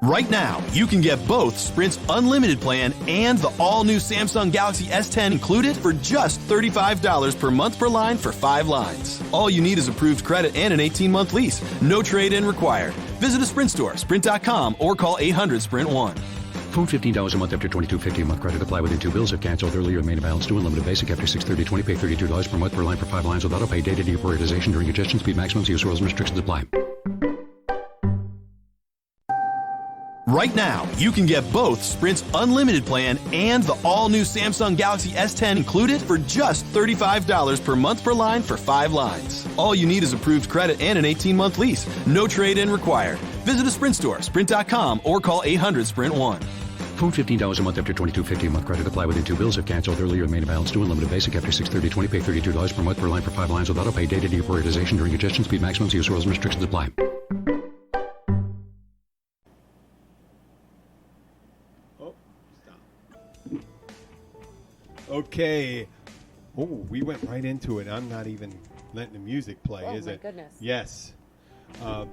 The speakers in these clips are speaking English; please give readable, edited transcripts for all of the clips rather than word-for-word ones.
Right now, you can get both Sprint's unlimited plan and the all-new Samsung Galaxy S10 included for just $35 per month per line for 5 lines. All you need is approved credit and an 18-month lease. No trade-in required. Visit a Sprint store, sprint.com, or call 800-SPRINT-1. Phone $15 a month after $22.50 a month. Credit apply within 2 bills. If canceled earlier, main balance due. Unlimited basic after 6/30/20. Pay $32 per month per line for 5 lines with auto pay. Data deprioritization during congestion. Speed maximums. Use rules and restrictions apply. Right now, you can get both Sprint's unlimited plan and the all-new Samsung Galaxy S10 included for just $35 per month per line for 5 lines. All you need is approved credit and an 18-month lease. No trade-in required. Visit a Sprint store, sprint.com, or call 800-SPRINT-1. Phone $15 a month after $22.50 a month. Credit apply within 2 bills. If canceled earlier, main balance due. Unlimited basic after 6/30/20. Pay $32 per month per line for 5 lines with auto pay. Data deprioritization during congestion. Speed maximums. Use rules and restrictions apply. Okay. Oh, we went right into it. I'm not even letting the music play, is it? Oh, my goodness. Yes.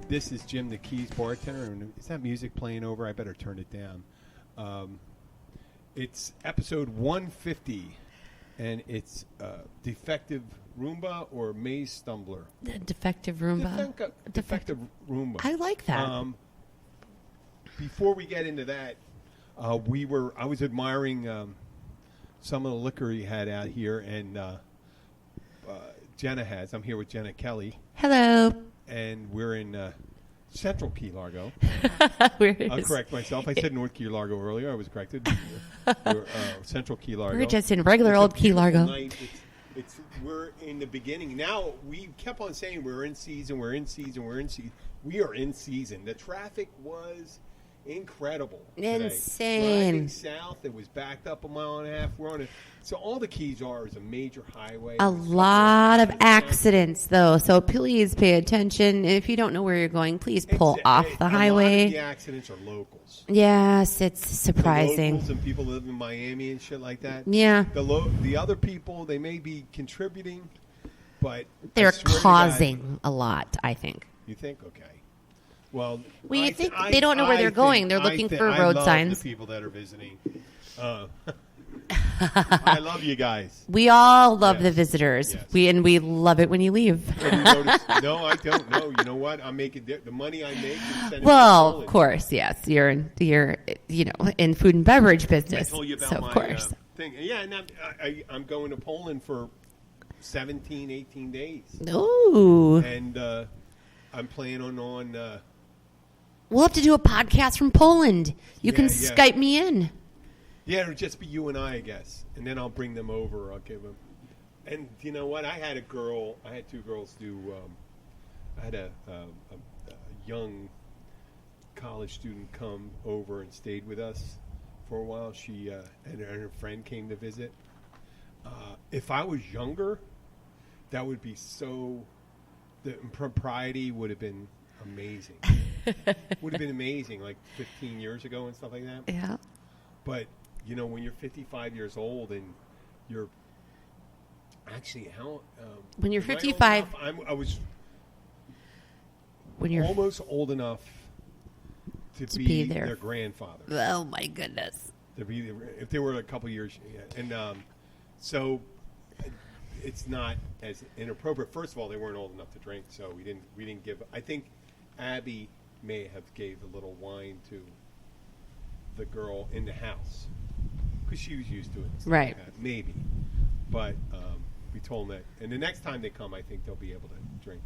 This is Jim the Keys bartender. And is that music playing over? I better turn it down. It's episode 150, and it's Defective Rumba or Maze Stumbler. The Defective Rumba. Defective Rumba. I like that. Before we get into that, I was admiring some of the liquor he had out here, and Jenna has. I'm here with Jenna Kelly. Hello. And we're in Central Key Largo. I'll correct myself. I said North Key Largo earlier. I was corrected. We're Central Key Largo. We're just in regular old Key Largo. We're in the beginning. Now, we kept on saying we're in season, we're in season, we're in season. We are in season. The traffic was incredible today. Insane. Driving south, it was backed up a mile and a half. We're on it. So all the Keys is a major highway. A lot of accidents, though. So please pay attention. If you don't know where you're going, please pull off the highway. A lot of the accidents are locals. Yes, it's surprising. Locals and people live in Miami and shit like that. Yeah. The other people, they may be contributing, but they're causing a lot, I think. You think? Okay. Well, you think they don't know where they're going. They're looking for road signs. The people that are visiting. I love you guys. We all love the visitors. Yes. We love it when you leave. No, I don't. No, you know what? I'm making the money I make. Well, of course, yes. You're in food and beverage business. I told you about so my of course. thing. Yeah, and I'm going to Poland for 17, 18 days. Ooh. And I'm planning on. We'll have to do a podcast from Poland. You can Skype me in. Yeah, it'll just be you and I guess. And then I'll bring them over. I'll give them. And you know what? I had 2 girls do. I had a young college student come over and stayed with us for a while. She and her friend came to visit. If I was younger, that would be so. The propriety would have been amazing. Would have been amazing, like 15 years ago and stuff like that. Yeah. But when you're 55 years old and you're actually when you're 55, I was when you're almost old enough to be their grandfather. Oh my goodness! To be if they were a couple years, and so it's not as inappropriate. First of all, they weren't old enough to drink, so we didn't give. I think Abby may have gave a little wine to the girl in the house because she was used to it. Right. Like maybe. But we told them that. And the next time they come, I think they'll be able to drink.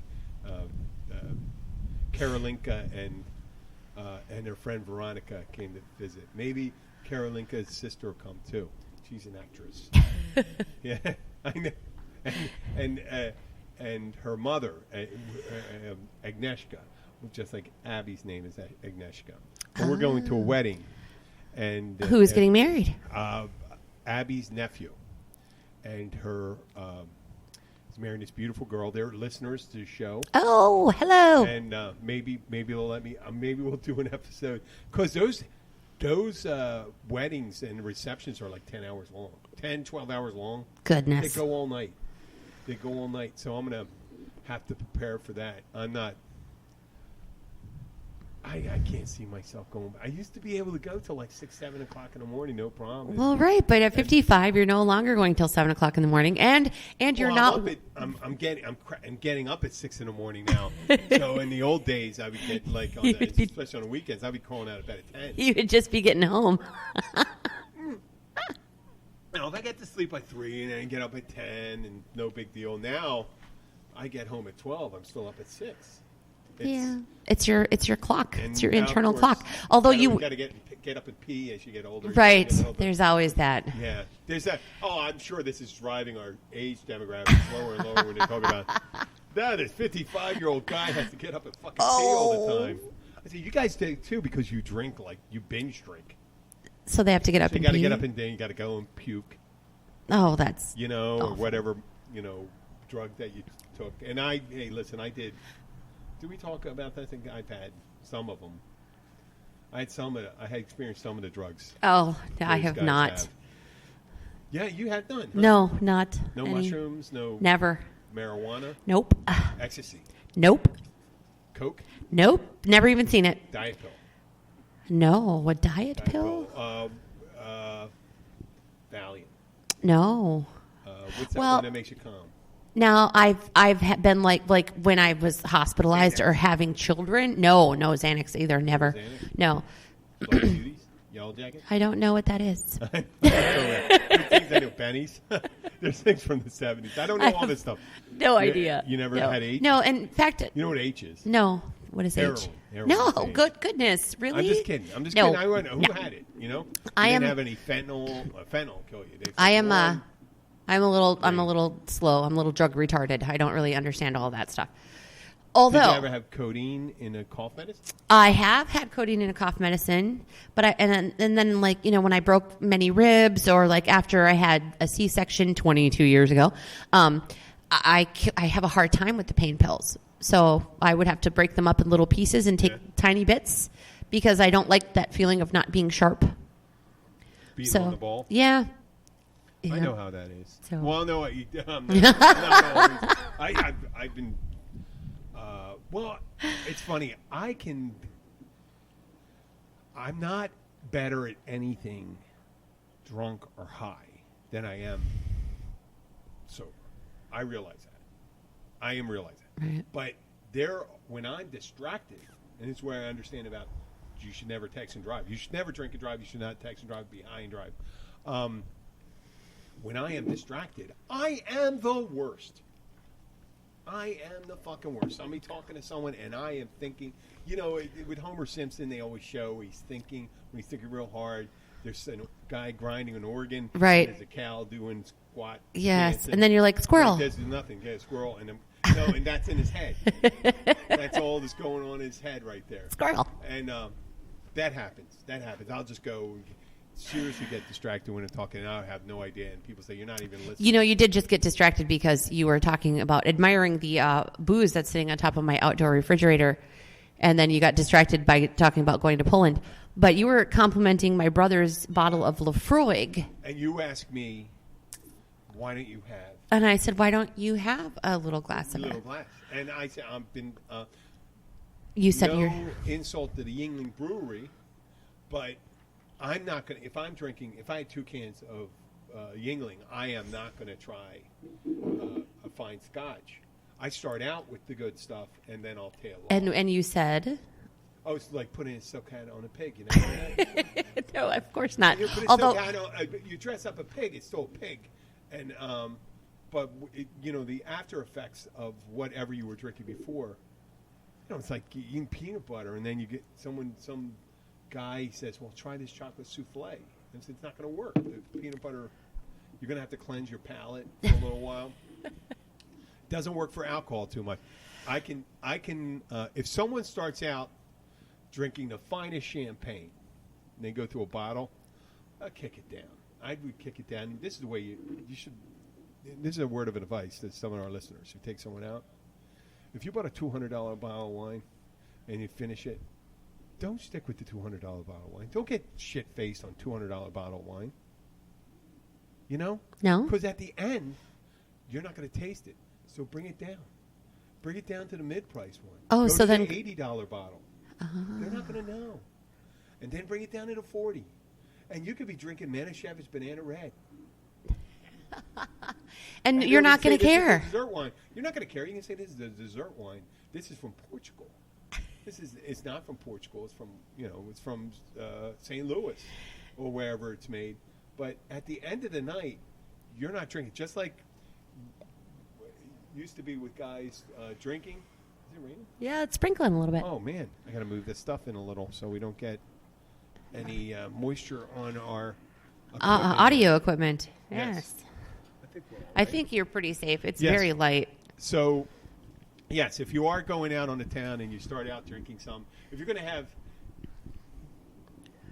Karolinka and her friend Veronica came to visit. Maybe Karolinka's sister will come too. She's an actress. Yeah, I know. And her mother, Agnieszka, just like Abby's name is Agnieszka. And we're going to a wedding. And who's getting married? Abby's nephew, and her is marrying this beautiful girl. They're listeners to the show. Oh, hello! And maybe they'll let me. Maybe we'll do an episode because those weddings and receptions are like 10 hours long, 10, 12 hours long. Goodness, they go all night. So I'm gonna have to prepare for that. I can't see myself going. I used to be able to go till like 6, 7 o'clock in the morning, no problem. Well, right, but at 55, you're no longer going till 7 o'clock in the morning, and you're not. I'm getting up at 6 in the morning now. So in the old days, I would get like, especially on the weekends, I'd be calling out of bed at 10. You would just be getting home. Now, if I get to sleep by 3 and then get up at 10, and no big deal. Now, I get home at 12. I'm still up at 6. It's your clock. It's your internal course, clock. Although you got to get up and pee as you get older. Right. There's always that. Yeah. There's that. Oh, I'm sure this is driving our age demographics lower and lower when they talk about that. This 55-year-old guy has to get up and fucking pee all the time. I say, you guys do too because you drink, like you binge drink. So they have to get up and pee? You got to get up and then you got to go and puke. Oh, that's or whatever, drug that you took. And hey, listen, I did. Did we talk about that? I think I've had some of them. I had experienced some of the drugs. Oh, I have not. Have. Yeah, you had none. Huh? No, not. No any. Mushrooms, no. Never. Marijuana? Nope. Ecstasy? Nope. Coke? Nope. Never even seen it. Diet pill? No. A diet pill? Valiant? No. What's that one that makes you calm? Now, I've been like when I was hospitalized or having children. No Xanax either. Never. Xanax? No. Beauties? Yellow Jacket? I don't know what that is. Things I know, pennies. There's things from the 70s. I don't know all this stuff. No idea. You never had H? No, in fact. You know what H is? No. What is H? Heroin. No, goodness, really? I'm just kidding. No. I went, who had it? I didn't have any fentanyl. Fentanyl kill you. I'm a little slow. I'm a little drug retarded. I don't really understand all that stuff. Although, did you ever have codeine in a cough medicine? I have had codeine in a cough medicine, but and then when I broke many ribs or like after I had a C-section 22 years ago, I have a hard time with the pain pills. So I would have to break them up in little pieces and take tiny bits because I don't like that feeling of not being sharp. Being on the ball? Yeah. I know how that is. So. Well, no, I've been. Well, it's funny. I'm not better at anything drunk or high than I am sober. I realize that. I am realizing that. Right. But when I'm distracted, and it's where I understand about you should never text and drive. You should never drink and drive. You should not text and drive, be high and drive. When I am distracted, I am the worst. I am the fucking worst. I'll be talking to someone and I am thinking, with Homer Simpson, they always show he's thinking, when he's thinking real hard, there's a guy grinding an organ. Right. There's a cow doing squat. Yes. dancing. And then you're like, squirrel. There's nothing. Yeah, squirrel. And and that's in his head. That's all that's going on in his head right there. Squirrel. And that happens. I'll just go seriously get distracted when I'm talking, and I have no idea. And people say, you're not even listening. You did just get distracted because you were talking about admiring the booze that's sitting on top of my outdoor refrigerator. And then you got distracted by talking about going to Poland. But you were complimenting my brother's bottle of Lafroig. And you asked me, why don't you have? And I said, why don't you have a little glass of it? Glass. And I said, I've been... you said no insult to the Yingling Brewery, but I'm not going to... If I'm drinking... If I had 2 cans of Yingling, I am not going to try a fine scotch. I start out with the good stuff, and then I'll tail off. And you said... Oh, it's like putting a silk hat on a pig, No, of course not. You put Although you dress up a pig, it's still a pig. And but the after effects of whatever you were drinking before, it's like eating peanut butter, and then you get some guy says, "Well, try this chocolate souffle." And it's not going to work. The peanut butter, you're going to have to cleanse your palate for a little while. Doesn't work for alcohol too much. I can if someone starts out drinking the finest champagne and they go through a bottle, I'll kick it down. I would kick it down. This is the way you should. This is a word of advice to some of our listeners who take someone out. If you bought a $200 bottle of wine and you finish it, don't stick with the $200 bottle of wine. Don't get shit-faced on $200 bottle of wine. No. Because at the end, you're not going to taste it. So bring it down. Bring it down to the mid-price one. Oh, Go so to then the $80 bottle. They're not going to know. And then bring it down to 40. And you could be drinking Manischewitz Banana Red. And you're not going to care. Dessert wine. You're not going to care. You can say this is a dessert wine. This is from Portugal. It's not from Portugal. It's from it's from St. Louis or wherever it's made. But at the end of the night, you're not drinking. Just like used to be with guys drinking. Is it raining? Yeah, it's sprinkling a little bit. Oh man, I got to move this stuff in a little so we don't get any moisture on our audio equipment. Yes. I I think you're pretty safe. It's very light. So, yes, if you are going out on the town and you start out drinking some, if you're going to have,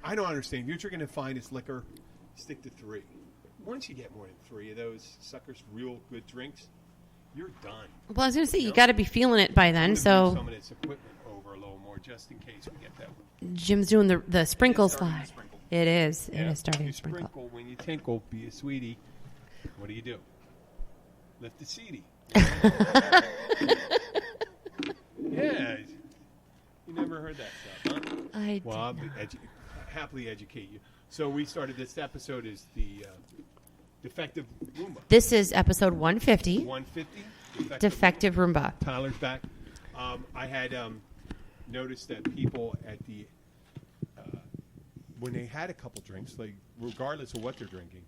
I don't understand. If you're going to find this liquor, stick to 3. Once you get more than 3 of those suckers, real good drinks, you're done. Well, I was going to say, you got to be feeling it by then. Move So some of this equipment over a little more just in case we get that one. Jim's doing the sprinkle It's starting slide. to sprinkle. It is. Yeah. It is starting You to sprinkle. when you tinkle, be a sweetie. What do? Lift the seedy. Yeah. You never heard that stuff, huh? I Well, I'll happily educate you. So we started this episode is the Defective Rumba. This is episode 150. 150. Defective Rumba. Tyler's back. I had noticed that people at the when they had a couple drinks, like regardless of what they're drinking,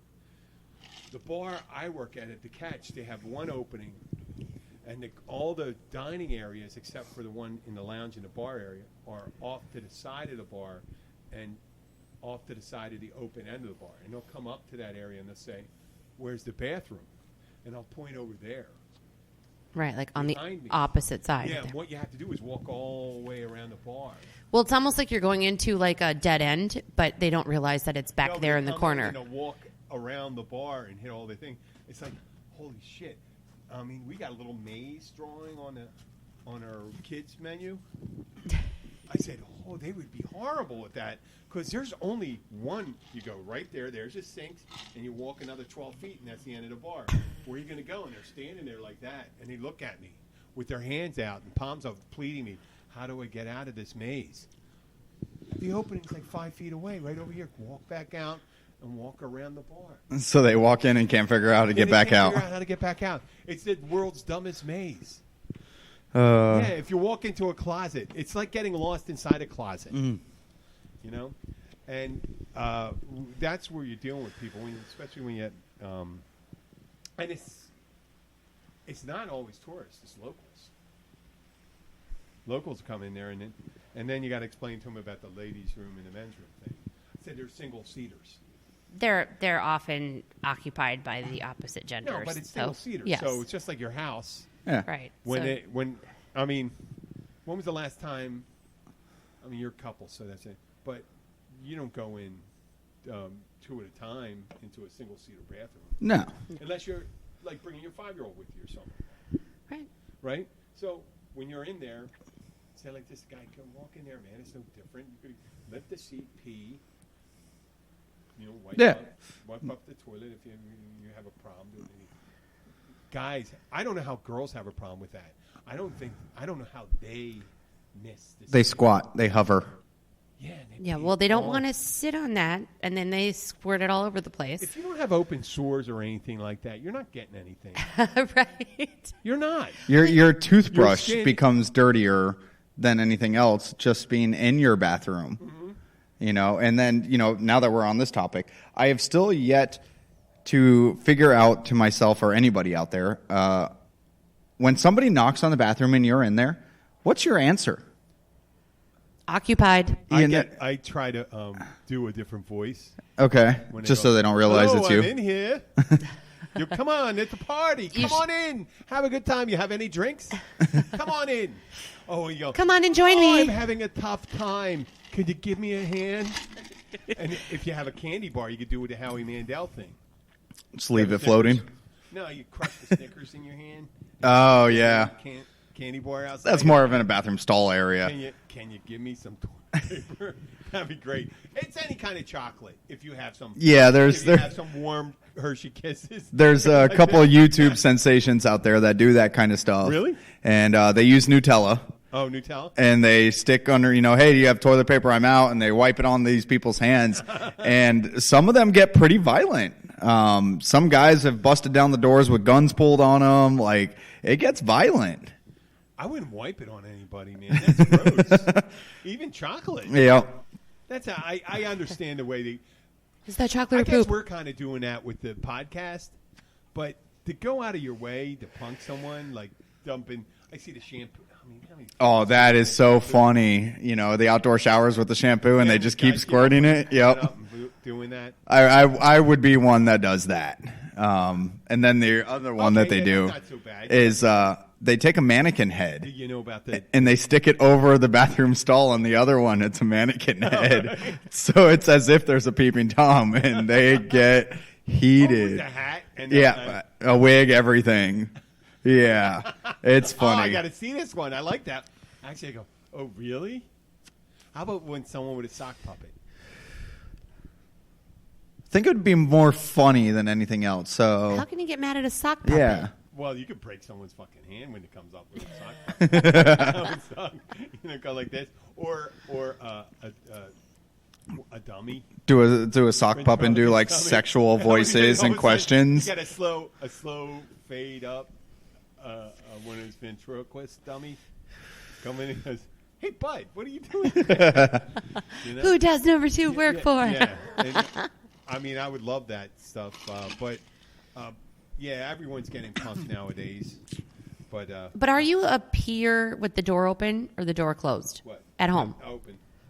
the bar I work at the Catch, they have one opening, and all the dining areas except for the one in the lounge and the bar area are off to the side of the bar and off to the side of the open end of the bar. And they'll come up to that area and they'll say, "Where's the bathroom?" And I'll point over there. Right, like on the Behind me. opposite side. Yeah, of there. what you have to do is walk all the way around the bar. Well, it's almost like you're going into like a dead end, but they don't realize that it's back No, there they in the come corner. And they'll walk around the bar and hit all the things. It's like, holy shit. I mean, we got a little maze drawing on our kids menu. I said, oh, they would be horrible at that because there's only one. You go right there. There's a sink, and you walk another 12 feet, and that's the end of the bar. Where are you going to go? And they're standing there like that, and they look at me with their hands out and palms up, pleading me, how do I get out of this maze? The opening's like 5 feet away, right over here. Walk back out and walk around the bar. So they walk in and can't figure out how to get back out. Figure out how to get back out. It's the world's dumbest maze. Yeah, If you walk into a closet, it's like getting lost inside a closet. Mm. You know, and that's where you're dealing with people, especially when you get, and it's not always tourists; it's locals. Locals come in there, and then you got to explain to them about the ladies' room and the men's room thing. I said they're single seaters. They're often occupied by the opposite genders. No, but it's single seaters, yes. so it's just like your house. yeah. Right. When was the last time? I mean, you're a couple, so that's it. But you don't go in 2 at a time into a single-seater bathroom No. unless you're like bringing your 5-year-old with you or something, Right. right? So when you're in there, say like this guy can walk in there, man. It's no different. You could lift the seat, pee. Wipe up the toilet if you have a problem doing anything. Guys, I don't know how girls have a problem with that. I don't know how they miss this. They squat. They hover. Yeah. Yeah, well, they don't want to sit on that, and then they squirt it all over the place. If you don't have open sores or anything like that, you're not getting anything. Right. You're not. Your toothbrush Your skin- becomes dirtier than anything else just being in your bathroom. Mm-hmm. And then, now that we're on this topic, I have still yet to figure out to myself or anybody out there, when somebody knocks on the bathroom and you're in there, what's your answer? Occupied. I try to do a different voice. Okay, when just go, so they don't realize "Hello, it's you. I'm in here. Come on, it's a party. Come on in. Have a good time. You have any drinks? Come on in. Oh, you go, Come on and join me. I'm having a tough time. Could you give me a hand? And if you have a candy bar, you could do it the Howie Mandel thing. Just leave it Snickers. floating. No, you crush the Snickers in your hand. Oh, yeah. Candy bar outside. That's more of in a bathroom stall area. Can you give me some toilet paper? That'd be great. It's any kind of chocolate. If you have some. Yeah, if you have some warm Hershey Kisses. There's a couple of YouTube sensations out there that do that kind of stuff. Really? And they use Nutella. Oh, Nutella? And they stick under, hey, do you have toilet paper? I'm out. And they wipe it on these people's hands. And some of them get pretty violent. Some guys have busted down the doors with guns pulled on them. Like, it gets violent. I wouldn't wipe it on anybody, man. That's gross. Even chocolate. Yeah. That's I understand the way they. Is that chocolate or I guess poop? we're kind of doing that with the podcast, but to go out of your way to punk someone, like dumping. I see the shampoo. How many Oh, that is so funny. The outdoor showers with the shampoo, and they just keep squirting it. Yep. Doing that. I would be one that does that. And then the other one that they do not so bad. is they take a mannequin head. You know about that? And they stick it over the bathroom stall, and the other one, it's a mannequin head. So it's as if there's a peeping Tom, and they get heated. With the hat and a wig, everything. Yeah, it's funny. Oh, I got to see this one. I like that. Actually, I go, oh, really? How about when someone with a sock puppet? I think it would be more funny than anything else. So How can you get mad at a sock puppet? yeah. Well, you could break someone's fucking hand when it comes up with a sock. Go like this, or a dummy. Do a sock puppet and do like Dummy. sexual voices and questions. You got a slow fade up. One of his ventriloquist dummies come in and goes, "Hey, bud, what are you doing?" Who does number 2 work for? Yeah. And, I mean, I would love that stuff, but yeah, everyone's getting punked nowadays. But are you a peer with the door open or the door closed? what? At home?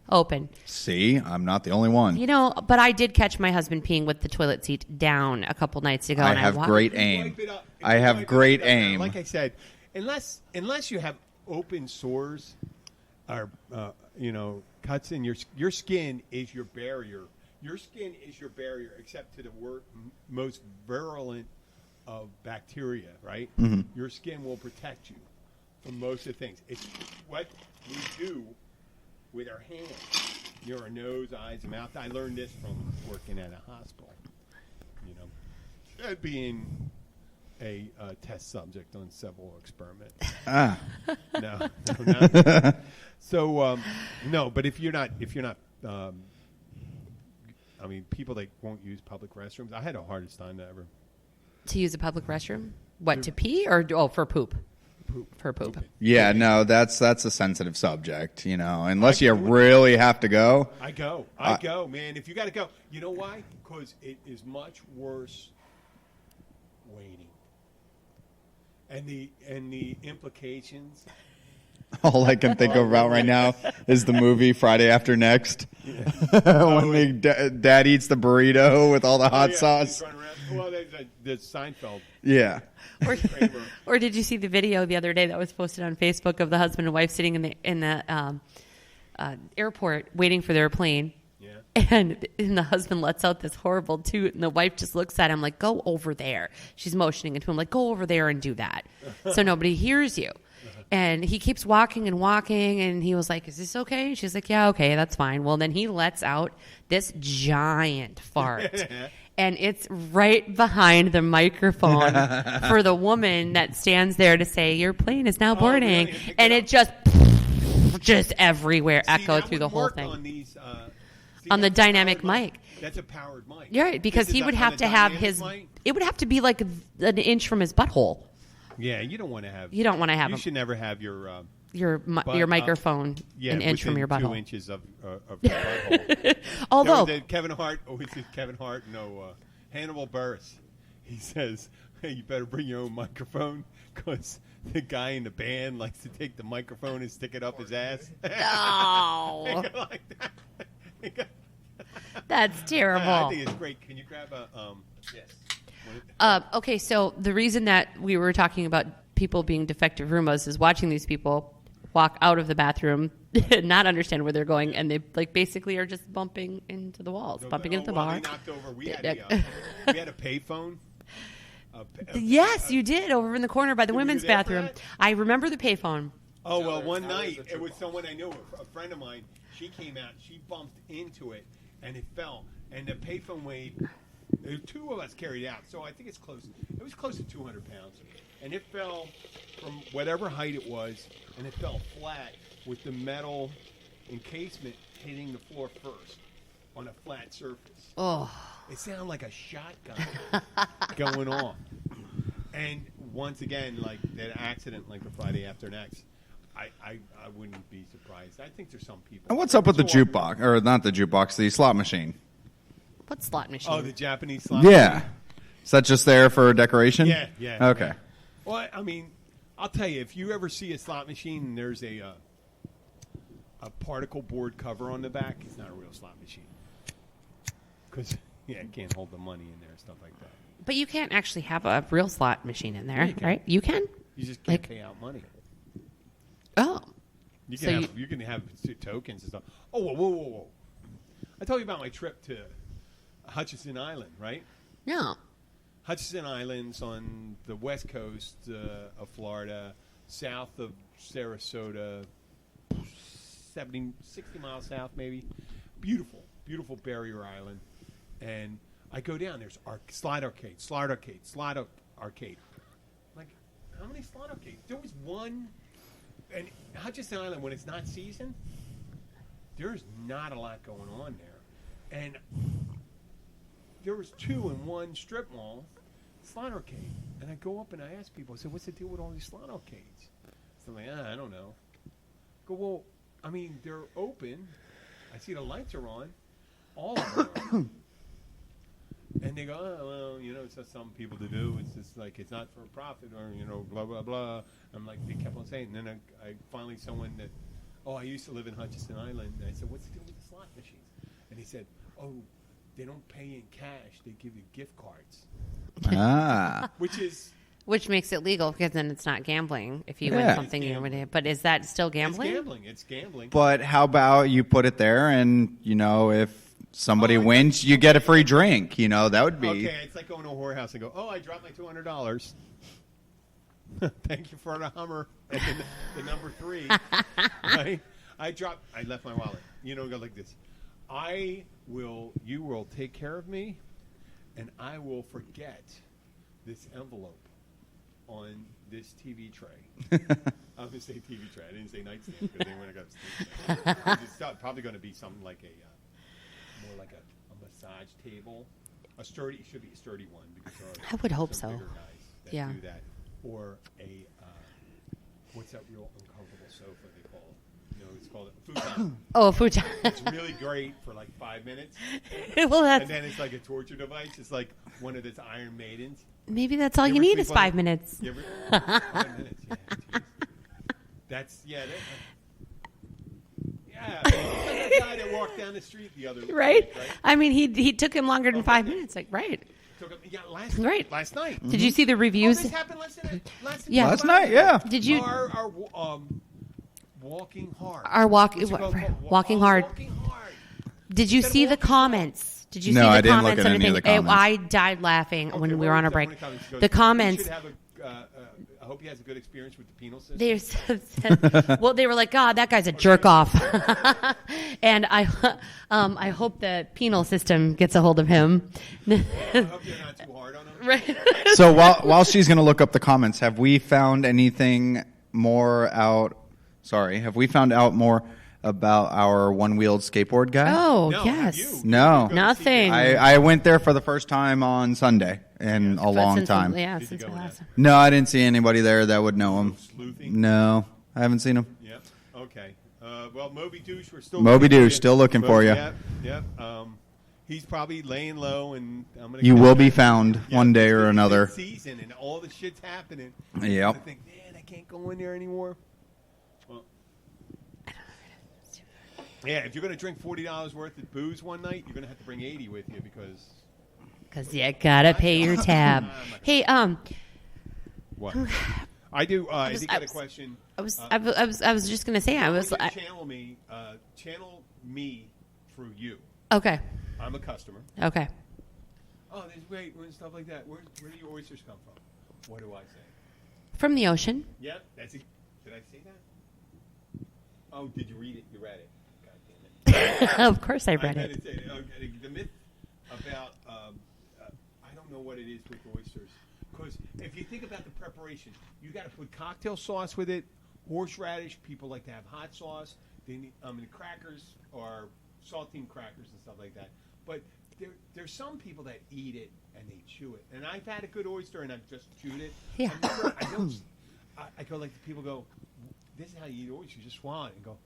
Open. See, I'm not the only one. But I did catch my husband peeing with the toilet seat down a couple nights ago. I and have great aim. Wipe it up. I have Wipe great it up. aim. Like I said, unless you have open sores or cuts in your skin is your barrier. Your skin is your barrier, except to the most virulent of bacteria. Right? Mm-hmm. Your skin will protect you from most of the things. It's what we do with our hands, our nose, eyes, and mouth. I learned this from working at a hospital. Being a test subject on several experiments. No. So no, but if you're not, I mean, people that won't use public restrooms. I had the hardest time ever. To use a public restroom? What, to pee or for poop? For poop. Yeah, no, that's a sensitive subject, unless you really have to go. I go, man. If you got to go, you know why? Because it is much worse waiting, and the implications. All I can think about right now is the movie Friday After Next, when dad eats the burrito with all the hot sauce. Well, there's Seinfeld. Yeah. Or did you see the video the other day that was posted on Facebook of the husband and wife sitting in the airport waiting for their plane? Yeah. And the husband lets out this horrible toot, and the wife just looks at him like, "Go over there." She's motioning into him like, "Go over there and do that," so nobody hears you. And he keeps walking, and he was like, "Is this okay?" She's like, "Yeah, okay, that's fine." Well, then he lets out this giant fart. And it's right behind the microphone for the woman that stands there to say, "Your plane is now boarding." Really? And it just everywhere, echoed through the whole thing. On the dynamic mic. That's a powered mic. You're right, because he would have to have his mic? It would have to be like an inch from his butthole. Yeah, you don't want to have. You should never have your microphone an inch from your butthole. 2 inches of your butthole. Although Kevin Hart, no, Hannibal Buress, he says, "Hey, you better bring your own microphone because the guy in the band likes to take the microphone and stick it up his ass." No, that's terrible. I think it's great. Can you grab a yes? Okay, so the reason that we were talking about people being defective Rumbas is watching these people walk out of the bathroom, not understand where they're going, and they basically are just bumping into the walls, bumping into the bar. They knocked over. We had a payphone. Yes, you did, over in the corner by the women's bathroom. I remember the payphone. Oh, well, one night, it was someone I knew, a friend of mine. She came out, she bumped into it, and it fell. And the payphone weighed Two of us carried out, so I think it's close. It was close to 200 pounds, and it fell from whatever height it was, and it fell flat with the metal encasement hitting the floor first on a flat surface. Oh, it sounded like a shotgun going off. And once again, like that accident, like the Friday after next, I wouldn't be surprised. I think there's some people. And what's up with the jukebox, or not the jukebox, the slot machine? what slot machine? Oh, the Japanese slot Yeah. machine? Is that just there for decoration? Yeah. Okay. Yeah. Well, I mean, I'll tell you, if you ever see a slot machine and there's a particle board cover on the back, it's not a real slot machine. Because, it can't hold the money in there and stuff like that. But you can't actually have a real slot machine in there, you can. right? You can? You just can't pay out money. Oh. You So can have tokens and stuff. Oh, whoa. I told you about my trip to Hutchinson Island, right? No. Hutchinson Island's on the west coast of Florida, south of Sarasota, 60 miles south maybe. Beautiful barrier island. And I go down, there's slide arcade. Like, how many slide arcades? There was one, and Hutchinson Island, when it's not season, there's not a lot going on there. And there was 2 in one strip mall, slot arcade. And I go up and I ask people, I said, what's the deal with all these slot arcades? So I'm like, I don't know. I go, well, I mean, they're open. I see the lights are on. All of them are on. And they go, oh, well, it's just some people to do. It's just like, it's not for profit or, blah, blah, blah. I'm like, they kept on saying. And then I finally, someone that, I used to live in Hutchinson Island. And I said, what's the deal with the slot machines? And he said, they don't pay in cash. They give you gift cards. Ah. Which makes it legal because then it's not gambling if you Yeah. win something. But is that still gambling? It's gambling. But how about you put it there and, if somebody wins, you get a free drink. That would be... Okay, it's like going to a whorehouse and go, I dropped my $200. Thank you for the Hummer at the number 3. Right? I left my wallet. Go like this. You will take care of me, and I will forget this envelope on this TV tray. I'm going to say TV tray. I didn't say nightstand because they weren't going to go. It's probably going to be something like more like a massage table. It should be a sturdy one because there are I would hope some so. bigger guys that do that. Or what's that real uncomfortable sofa they call it? It's called a futon. Oh, a futon. It's really great for like 5 minutes. Well, And then it's like a torture device. It's like one of those Iron Maidens. maybe that's all you ever need sleep is on 5 it? minutes. You ever, 5 minutes, yeah. Geez. That's, yeah. Yeah. That guy that walked down the street the other Right? week, right? I mean, he took him longer than 5 minutes. Like, right. Took him, Right. last night. Did you see the Oh, reviews? this happened last night. Yeah. Last night, yeah. Did you? Our walking hard. Our What's it called? walking hard. Walking hard. Did you Said see the walking comments? Did you No, see the I didn't look comments at and any of the everything? comments. I died laughing Okay, when we what were on was a that? break. What comments? He goes, The "You comments. should have I hope he has a good experience with the penal system. They said, well, they were like, God, that guy's a jerk off. And I hope the penal system gets a hold of him. I hope you're not too hard on him. Right. So while she's going to look up the comments, have we found anything more out? Sorry, have we found out more about our one-wheeled skateboard guy? Oh, No, have yes. you? No. Nothing. I went there for the first time on Sunday in a long Since- time. Yeah, Did you since go the with last. that? No, I didn't see anybody there that would know him. Sleuthing? No, I haven't seen him. Yep. Okay. Well, Moby Douche, we're still Moby looking for Douche, you. still looking for you. Yep. He's probably laying low, and I'm gonna. You catch will be him. found Yeah, one day or it's another. Season and all the shit's happening. Yep. I think, man, I can't go in there anymore. Well, yeah, if you're gonna drink $40 worth of booze one night, you're gonna have to bring 80 with you because. You gotta pay your tab. Hey, What? I do. I was- think I I had a was- question. I was just gonna say Channel me through you. okay. I'm a customer. Okay. Oh, there's great and stuff like that. Where do your oysters come from? What do I say? From the ocean. Yep, that's it. Did I say that? Oh, did you read it? You read it. God damn it. Of course I read meant it. to say it. Okay, the myth about know what it is with oysters. Because if you think about the preparation, you got to put cocktail sauce with it, horseradish. People like to have hot sauce. They need, the crackers or saltine crackers and stuff like that. But there's some people that eat it and they chew it. And I've had a good oyster and I've just chewed it. Yeah. I go like people go, this is how you eat oysters. You just swallow it and go,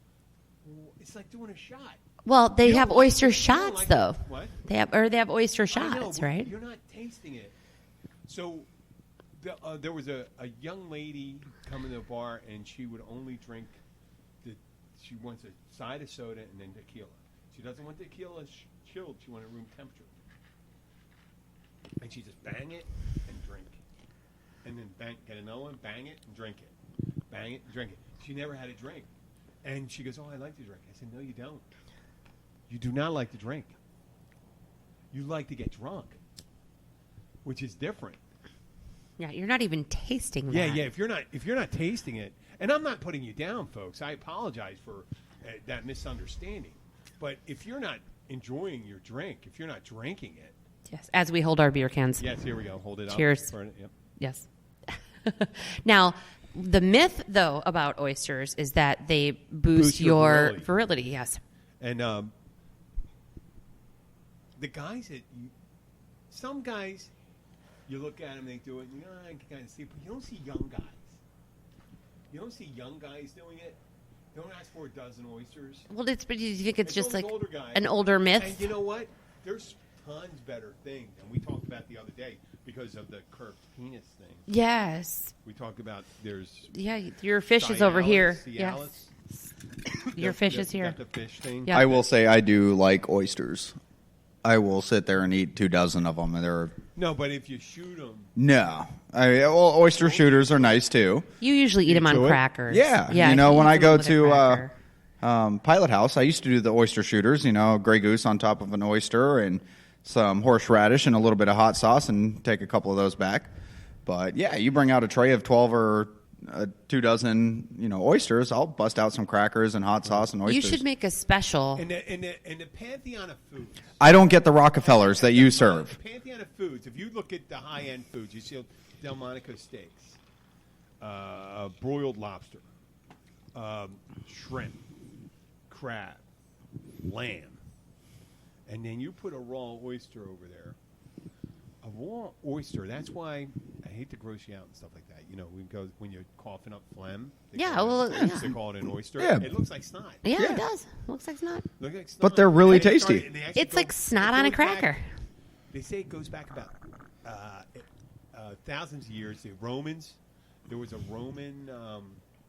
well, it's like doing a shot. Well, they You have don't oyster like it. You don't shots like though. it. What? They have oyster I know, shots, but right? You're not tasting it. So there was a young lady come in the bar, and she would only drink she wants a side of soda and then tequila. She doesn't want tequila chilled. She wanted room temperature. And she just bang it and drink. And then get another one, bang it and drink it. Bang it and drink it. She never had a drink. And she goes, oh, I like to drink. I said, no, you don't. You do not like to drink. You like to get drunk, which is different. Yeah, you're not even tasting that. Yeah. If you're not tasting it, and I'm not putting you down, folks. I apologize for that misunderstanding. But if you're not enjoying your drink, if you're not drinking it, Yes, as we hold our beer cans. yes, here we go. Hold it up. Cheers. Burn it. Yep. Yes. Now, the myth, though, about oysters is that they boost your your virility. Yes. And the guys some guys, you look at them, they do it, and I can kind of see, but you don't see young guys. You don't see young guys doing it. Don't ask for a dozen oysters. Well, but do you think it's just those like older guys. an older myth? And you know what? There's tons better things, and we talked about the other day because of the curved penis thing. Yes. We talked about there's Yeah, your fish is over here. Cialis. Yes. Your fish is here. Got the fish thing. Yeah. I will say I do like oysters. I will sit there and eat 24 of them. And they're No, but if you shoot them, no. Oyster shooters are nice too. You usually eat them on do it? crackers. Yeah, you when eat I them go with a to cracker. Pilot House, I used to do the oyster shooters. Grey Goose on top of an oyster and some horseradish and a little bit of hot sauce, and take a couple of those back. But yeah, you bring out a tray of 12 or 24, oysters. I'll bust out some crackers and hot sauce and oysters. You should make a special. in the pantheon of foods. I don't get the Rockefellers that you serve. The pantheon of foods. If you look at the high-end foods, you see Delmonico steaks, broiled lobster, shrimp, crab, lamb, and then you put a raw oyster over there. A raw oyster. That's why I hate to gross you out and stuff like that. When you're coughing up phlegm. They call it an oyster. Yeah. It looks like snot. Yeah, it does. Looks like snot. Look like snot. But they're really And it tasty. and they actually It's like snot on a it goes back- cracker. They say it goes back about thousands of years. The Romans, there was a Roman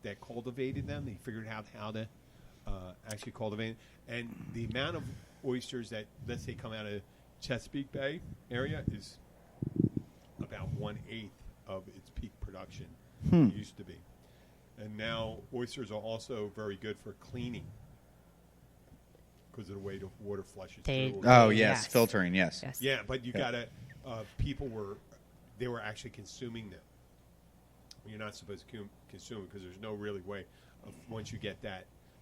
that cultivated them. They figured out how to actually cultivate it. And the amount of oysters that, let's say, come out of Chesapeake Bay area is about 1/8 of its peak production. It used to be. And now oysters are also very good for cleaning because of the way the water flushes through. Oh, yes. Yes. Filtering, yes. Yes. Yeah, but you gotta. People were actually consuming them. You're not supposed to consume because there's no really way of once you get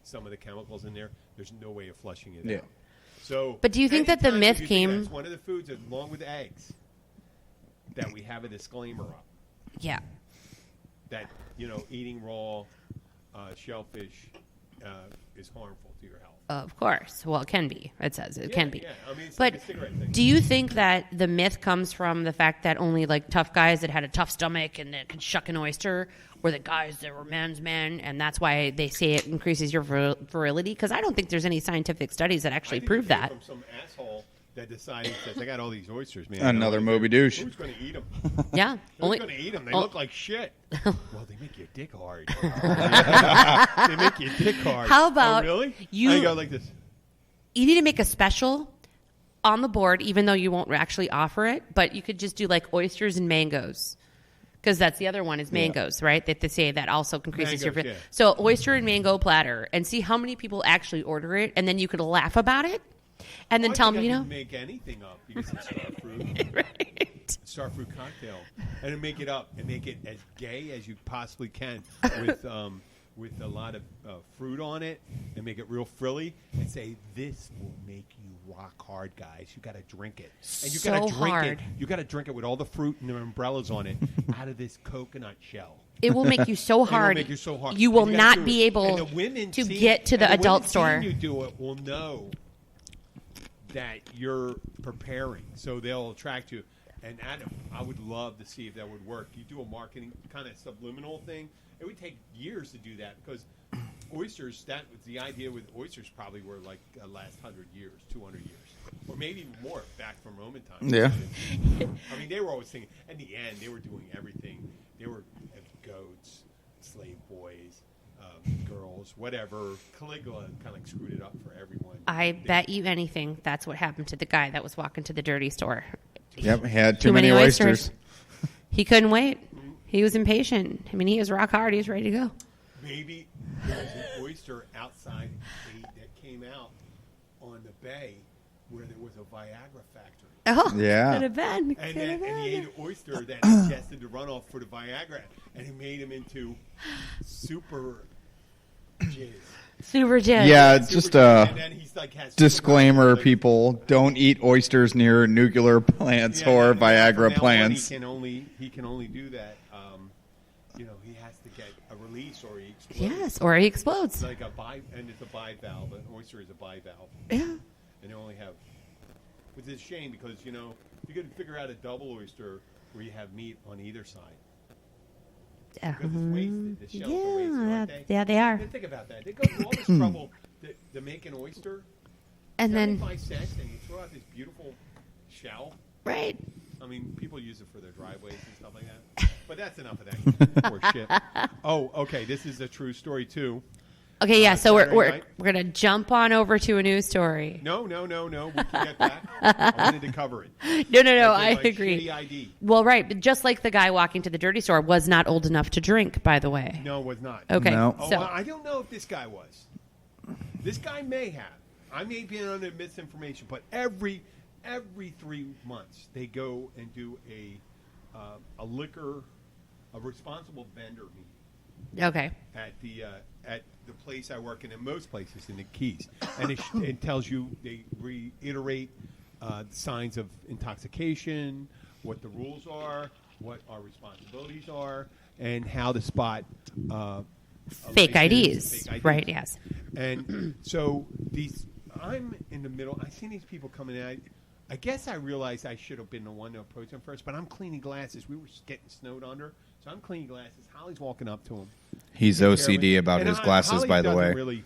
some of the chemicals in there. There's no way of flushing it out. So, But do you think that the anytime myth you think came- that's one of the foods along with eggs that we have a disclaimer up Yeah. that eating raw shellfish is harmful to your health. Of course. Well, it can be. It says it can be. Yeah, I mean, it's But like a cigarette thing. do you think that the myth comes from the fact that only like tough guys that had a tough stomach and that could shuck an oyster were the guys that were men's men, and that's why they say it increases your virility? Because I don't think there's any scientific studies that actually I think prove it came that. From some asshole that decided says, "I got all these oysters, man." Another Moby Douche. Who's going to eat them? Yeah. Who's going to eat them? They Oh. look like shit. Well, they make your dick hard. They make your dick hard. How about oh, really? you- I go like this. You need to make a special on the board, even though you won't actually offer it, but you could just do like oysters and mangoes. Because that's the other one is mangoes, right? That they say that also increases your... Mangoes, yeah. So oyster and mango platter, and see how many people actually order it, and then you could laugh about it, and then I tell think them, I can make anything up because it's starfruit. right? Starfruit cocktail, and then make it up and make it as gay as you possibly can with a lot of fruit on it, and make it real frilly, and say this will make you rock hard, guys. You got to drink it, and you So got to drink hard. it. You got to drink it with all the fruit and the umbrellas on it out of this coconut shell. It will make you so hard. It will make you so hard. You will And you gotta not do be it. able And the women to see- get to the and adult women store. seeing you do it will know that you're preparing, so they'll attract you. And Adam, I would love to see if that would work. You do a marketing kind of subliminal thing. It would take years to do that because oysters. That was the idea with oysters. Probably were like last 100 years, 200 years, or maybe even more back from Roman times. Yeah. I mean, they were always thinking. In the end, they were doing everything. They were goats, slave boys, girls, whatever. Caligula kind of screwed it up for everyone. I bet you anything that's what happened to the guy that was walking to the dirty store. Yep, had too many oysters. He couldn't wait. He was impatient. I mean, he was rock hard. He was ready to go. Maybe there was an oyster outside that came out on the bay where there was a Viagra factory. Oh, Yeah. could have been. And Could have he ate been. an oyster that ingested the runoff for the Viagra, and he made him into super jizz. Super jizz. Yeah, Super just jizz, and then he's like has disclaimer, superpowers. people, don't eat oysters near nuclear plants Yeah, or and from now Viagra on, plants. He can only do that. He has to get a release or he explodes. Yes, or he explodes. It's like and it's a bivalve. An oyster is a bivalve. Yeah. And they only have, which is a shame because you could figure out a double oyster where you have meat on either side. Because it's wasted. The shells are wasted, aren't they? Yeah, they are. Think about that. They go through all this trouble to make an oyster. And then, 75 cents, and you throw out this beautiful shell. right. I mean, people use it for their driveways and stuff like that. But that's enough of that poor shit. Oh, okay. This is a true story too. Okay, yeah. So Saturday we're night. gonna jump on over to a news story. No. We can get back. I wanted to cover it. No. That's I like agree. shitty ID. Well, right, but just like the guy walking to the dirty store was not old enough to drink, by the way. No, it was not. Okay, No. Oh, so well, I don't know if this guy was. This guy may have. I may be under misinformation, but every 3 months they go and do a responsible vendor meeting okay, at the place I work in, and most places in the Keys, and it tells you, they reiterate signs of intoxication, what the rules are, what our responsibilities are, and how to spot fake license, IDs. fake IDs. Right? Yes. And so I'm in the middle. I see these people coming out. I guess I realized I should have been the one to approach them first, but I'm cleaning glasses. We were getting snowed under, so I'm cleaning glasses. Holly's walking up to him. He's Taking care of OCD me. about And his glasses, Holly by the doesn't way. Really,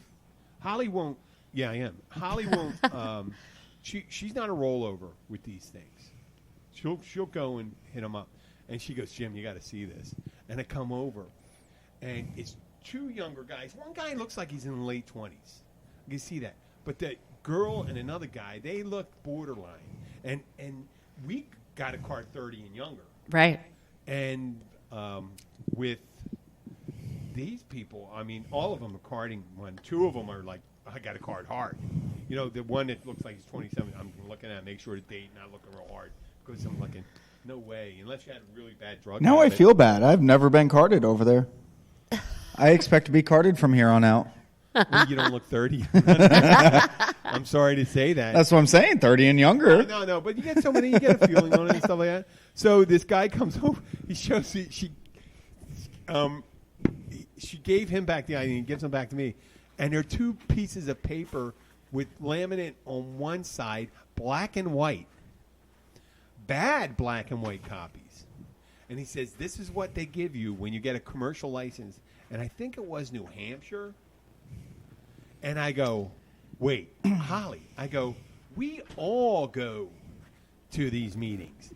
Holly won't. Yeah, I am. Holly won't. She's not a rollover with these things. She'll go and hit them up, and she goes, Jim, you got to see this. And I come over, and it's two younger guys. One guy looks like he's in the late 20s. You can see that. But the girl and another guy, they look borderline. And we got a card 30 and younger. Right. And with these people, I mean, all of them are carding one. Two of them are like, I got a card hard. The one that looks like he's 27, I'm looking at it, make sure the date, not looking real hard. Because I'm looking, no way, unless you had a really bad drug Now I habit. feel bad. I've never been carded over there. I expect to be carded from here on out. Well, you don't look 30. I'm sorry to say that. That's what I'm saying, 30 and younger. No, but you get so many, you get a feeling on it and stuff like that. So this guy comes over, he shows me, she gave him back the ID and he gives them back to me. And there are two pieces of paper with laminate on one side, black and white. Bad black and white copies. And he says, this is what they give you when you get a commercial license. And I think it was New Hampshire. And I go, wait, Holly, I go, we all go to these meetings.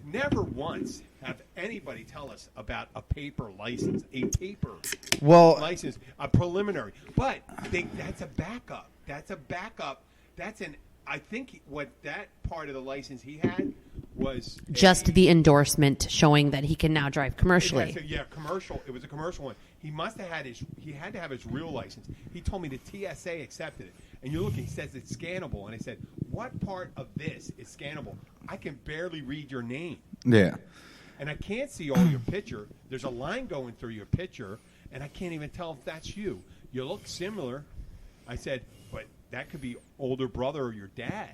Never once have anybody tell us about a paper license, license, a preliminary. But that's a backup. I think what that part of the license he had was Just the endorsement showing that he can now drive commercially. commercial. It was a commercial one. He must have had he had to have his real license. He told me the TSA accepted it. And you look, he says it's scannable. And I said, what part of this is scannable? I can barely read your name. Yeah. And I can't see all your picture. There's a line going through your picture, and I can't even tell if that's you. You look similar. I said, but that could be older brother or your dad.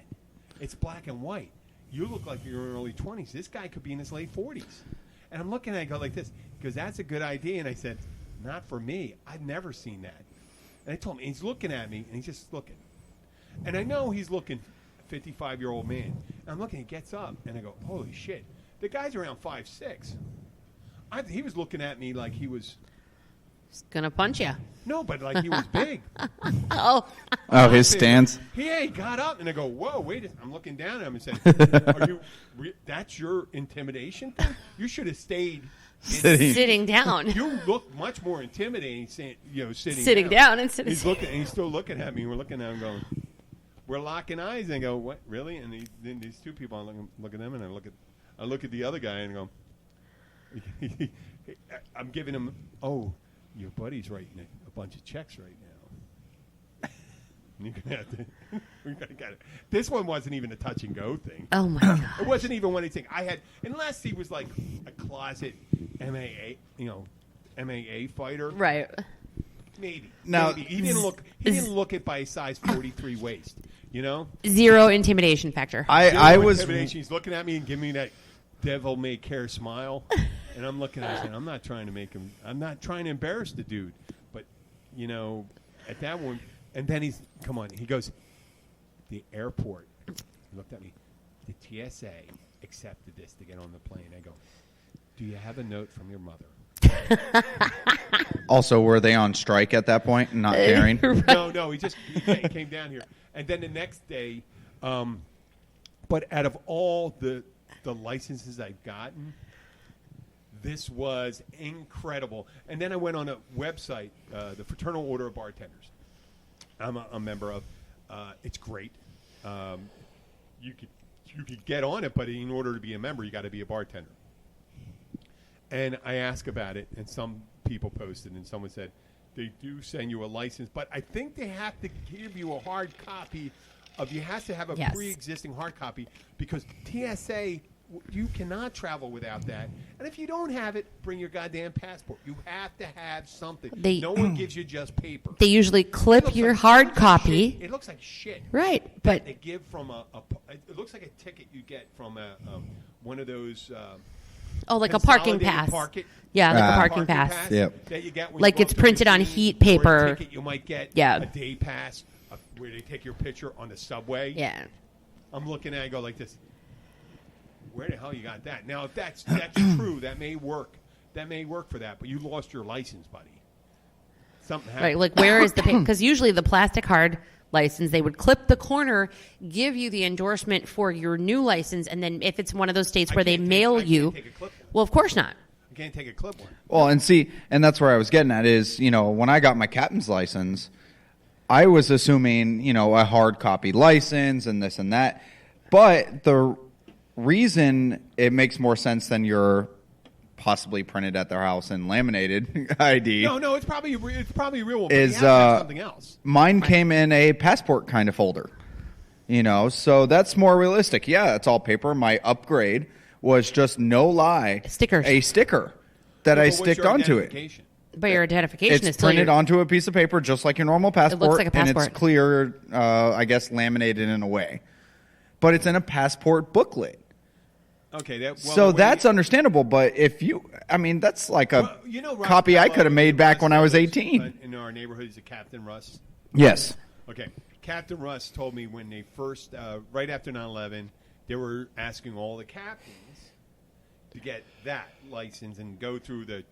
It's black and white. You look like you're in your early 20s. This guy could be in his late 40s. And I'm looking at it, I go like this. He goes, that's a good idea. And I said, not for me. I've never seen that. And I told him, he's looking at me, and he's just looking. And I know he's looking, 55-year-old man. And I'm looking, he gets up, and I go, holy shit. The guy's around 5'6". He was looking at me like he was... He's going to punch you. No, but like he was big. Oh. Oh, his stance. He got up, and I go, whoa, wait. I'm looking down at him and saying, that's your intimidation thing? You should have stayed... Sitting down. You look much more intimidating sitting down instead of He's looking, and he's still looking at me. We're looking at him going, we're locking eyes, and I go, what, really? And then these two people, I look at them, and I look at the other guy, and I go, I'm giving him, oh, your buddy's writing a bunch of checks right now. You're gonna have to. We gotta. This one wasn't even a touch and go thing. Oh my god! It wasn't even one thing. I had, unless he was like a closet MAA fighter, right? Maybe. Now maybe. He didn't look it by his size 43 waist. You know, zero intimidation factor. I was. He's looking at me and giving me that devil may care smile, and I'm looking at him saying, I'm not trying to make him. I'm not trying to embarrass the dude, but at that one. And then he goes, the airport. He looked at me. The TSA accepted this to get on the plane. I go, do you have a note from your mother? Also, were they on strike at that point and not caring? Right. No, he came down here. And then the next day, but out of all the licenses I've gotten, this was incredible. And then I went on a website, the Fraternal Order of Bartenders. I'm a member of. It's great. You could get on it, but in order to be a member, you got to be a bartender. And I asked about it, and some people posted, and someone said they do send you a license, but I think they have to give you a hard copy of. You have to have a pre-existing hard copy because TSA. You cannot travel without that. And if you don't have it, bring your goddamn passport. You have to have something. No one gives you just paper. They usually clip your hard copy. It looks like shit. Right, but they give from it looks like a ticket you get from one of those. Like a parking pass. Yeah, like a parking pass. Yep. That you get when like you it's printed on heat paper. Or a ticket you might get. A day pass where they take your picture on the subway. Yeah. I'm looking at it, I go like this. Where the hell you got that? Now, if that's true, that may work. That may work for that, but you lost your license, buddy. Something happened. Right, like where is the paper? Because usually the plastic hard license, they would clip the corner, give you the endorsement for your new license, and then if it's one of those states where they mail you. Can't take a clip one. Well, of course not. You can't take a clip one. Well, and that's where I was getting at is, when I got my captain's license, I was assuming, a hard copy license and this and that. But the reason it makes more sense than your possibly printed at their house and laminated ID. No, it's probably real one. Is something else? Mine came in a passport kind of folder. So that's more realistic. Yeah, it's all paper. My upgrade was just no lie, stickers. A sticker that I sticked onto it. But your identification is still printed onto a piece of paper just like your normal passport. It looks like a passport. And it's clear, I guess, laminated in a way. But it's in a passport booklet. Okay. That's understandable, but that's like a copy I could have made back when I was 18. In our neighborhood, is a Captain Russ. Yes. Okay. Captain Russ told me when they first, right after 9/11, they were asking all the captains to get that license and go through the.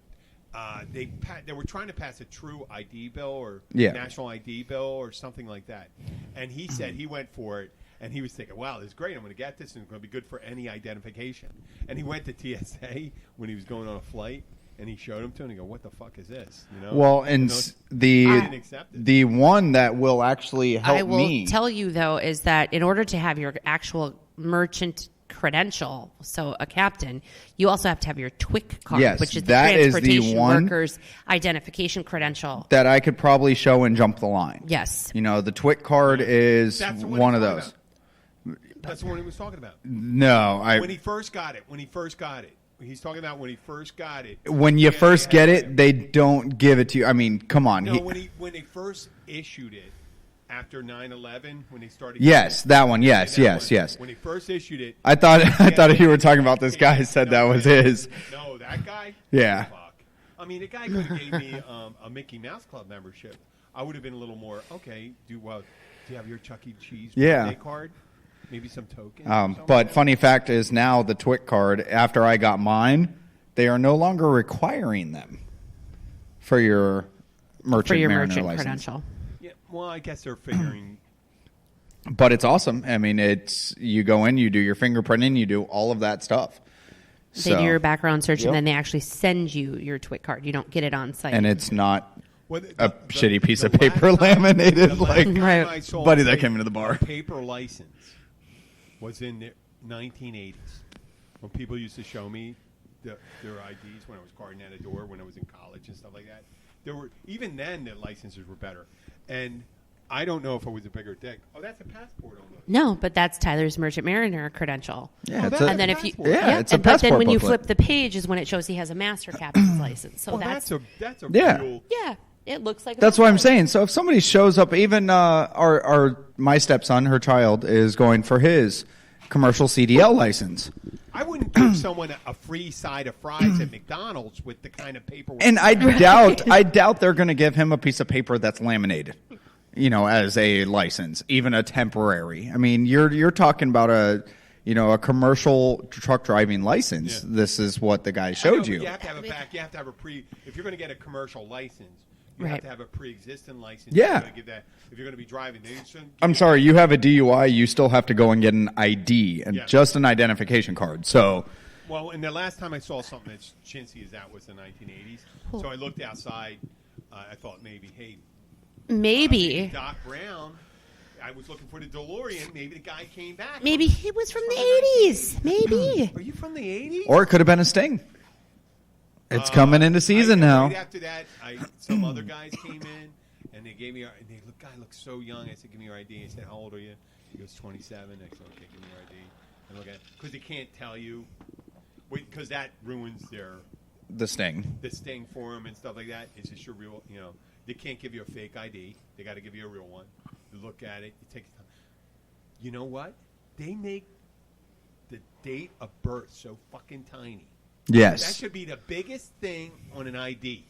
They were trying to pass a true ID bill or national ID bill or something like that, and he said he went for it. And he was thinking, wow, this is great. I'm going to get this, and it's going to be good for any identification. And he went to TSA when he was going on a flight, and he showed him to him, and he go, what the fuck is this? Well, and the one that will actually help me. I will tell you, though, is that in order to have your actual merchant credential, so a captain, you also have to have your TWIC card, which is the Transportation Workers Identification Credential. That I could probably show and jump the line. Yes. The TWIC card is one of those. That's the one he was talking about. No, when he first got it. He's talking about when he first got it. When you first get it, they don't give it to you. I mean, come on. No, when they first issued it, after 9/11 when they started. Yes, that one. Yes, that yes, one. yes. When they first issued it, I thought you were talking about this guy who said that was his. No, that guy. Yeah. Fuck. I mean, the guy could have gave me a Mickey Mouse Club membership. I would have been a little more okay. Do you have your Chuck E. Cheese birthday card? Maybe some tokens. But funny fact is now the TWIC card. After I got mine, they are no longer requiring them for your merchant Mariner license. credential. Yeah. Well, I guess they're figuring. But it's awesome. I mean, it's you go in, you do your fingerprinting, you do all of that stuff. They do your background search, and then they actually send you your TWIC card. You don't get it on site. And it's not a shitty piece of paper laminated like Right. buddy that came into the bar. A paper license was in the 1980s when people used to show me their IDs when I was guarding at a door when I was in college and stuff like that. There were even then the licenses were better, and I don't know if it was a bigger dick. Oh, that's a passport almost. No, but that's Tyler's Merchant Mariner credential. Yeah, and then if you it's a but then passport when you booklet. flip the page is when it shows he has a master captain's license. So Well, that's that's a Yeah. real. yeah, it looks like That's what I'm saying. So if somebody shows up, even my stepson, her child, is going for his commercial CDL license. I wouldn't give someone a free side of fries at McDonald's with the kind of paperwork. And I doubt they're going to give him a piece of paper that's laminated, as a license, even a temporary. I mean, you're talking about a commercial truck driving license. Yeah. This is what the guy showed you. You have to have you have to have if you're going to get a commercial license, you have to have a pre-existing license. Yeah. You're gonna give that if you're going to be driving. I'm sorry, you have a DUI, you still have to go and get an ID and just an identification card. So, well, and the last time I saw something as chintzy as that was the 1980s. So I looked outside. I thought maybe Doc Brown. I was looking for the DeLorean. Maybe the guy came back. Maybe he was from the 80s. Maybe. Are you from the 80s? or it could have been a Sting. It's coming into season now. Right after that, some other guys came in, and they gave me our. Guy looks so young. I said, "Give me your ID." I said, "How old are you?" He goes, 27. I said, "Okay, give me your ID." And look at it because they can't tell you, because that ruins The Sting. the Sting for them and stuff like that. It's just your real. They can't give you a fake ID. They got to give you a real one. You look at it. You take time. You know what? They make the date of birth so fucking tiny. Yes. That should be the biggest thing on an ID.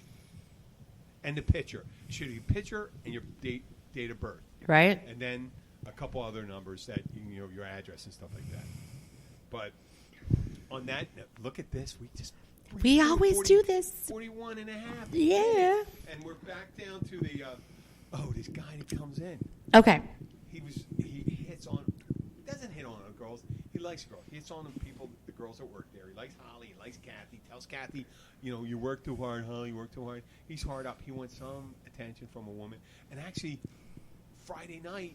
And the picture. It should be a picture and your date of birth. Right? And then a couple other numbers that, your address and stuff like that. But on that, look at this. We always do this. 41 and a half. Yeah. And we're back down to the, this guy that comes in. Okay. He hits on, doesn't hit on girls. He likes girls. He hits on the girls that work there. He likes Holly. He likes Kathy. Tells Kathy, you work too hard, Holly. You work too hard. He's hard up. He wants some attention from a woman. And actually, Friday night,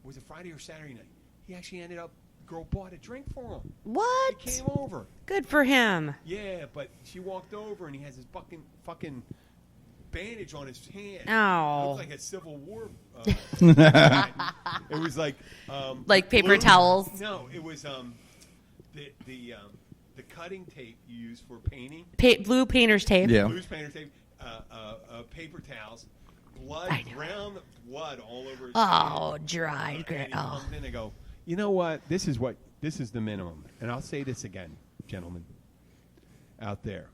was it Friday or Saturday night? He actually ended up, girl bought a drink for him. What? He came over. Good for him. Yeah, but she walked over and he has his fucking bandage on his hand. Oh. It looked like a Civil War. It was like paper blue, towels. No, it was the cutting tape you use for painting. Blue painter's tape. Yeah. Blue painter tape. Paper towels. Brown blood all over his hand. Dried. And he comes in and go, you know what? This is the minimum. And I'll say this again, gentlemen, out there.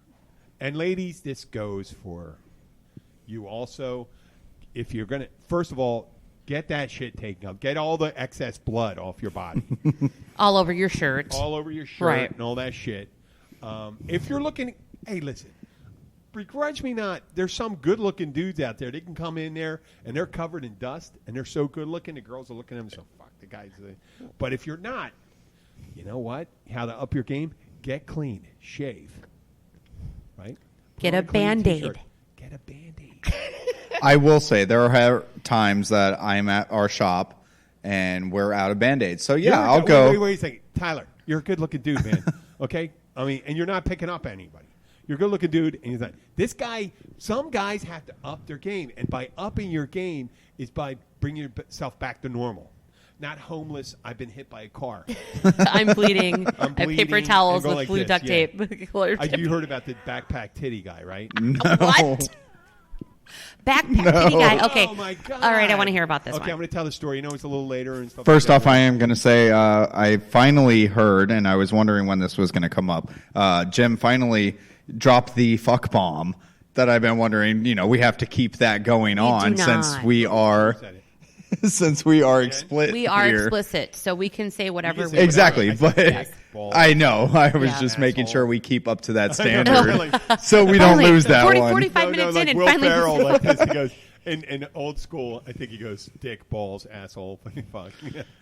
And ladies, this goes for you also. If you're going to, first of all, get that shit taken out. Get all the excess blood off your body. All over your shirt. All over your shirt Right. and all that shit. If you're looking, hey, listen, begrudge me not. There's some good-looking dudes out there. They can come in there, and they're covered in dust, and they're so good-looking, the girls are looking at them so, fuck, the guy's... But if you're not, you know what? How to up your game? Get clean. Shave. Right? Get Put on a clean Band-Aid. t-shirt. Get a Band-Aid. I will say there are times that I'm at our shop and we're out of Band-Aids. So, I'll go. Wait a second. Tyler, you're a good-looking dude, man. Okay? I mean, and you're not picking up anybody. You're a good-looking dude, and he's like, this guy, some guys have to up their game. And by upping your game is by bringing yourself back to normal. Not homeless, I've been hit by a car. I'm bleeding. I have paper bleeding towels and go with like blue this, duct yeah. tape. Colored You heard about the backpack titty guy, right? No. What? Backpack titty guy. Okay. Oh my God. All right, I want to hear about this Okay, one. I'm going to tell the story. You know, it's a little later and stuff. First like off, that. I am going to say I finally heard, and I was wondering when this was going to come up. Jim finally dropped the fuck bomb that I've been wondering. You know, we have to keep that going on since we are explicit. We are here. explicit, so we can say whatever. say Exactly, whatever. but Yes. I know. I was Yeah. just making Asshole. sure we keep up to that know. standard, so we don't Finally, lose that 40, one. 45 No, minutes like in, Will and finally. Ferrell, like this. He goes, in old school, I think he goes, dick, balls, asshole, fuck.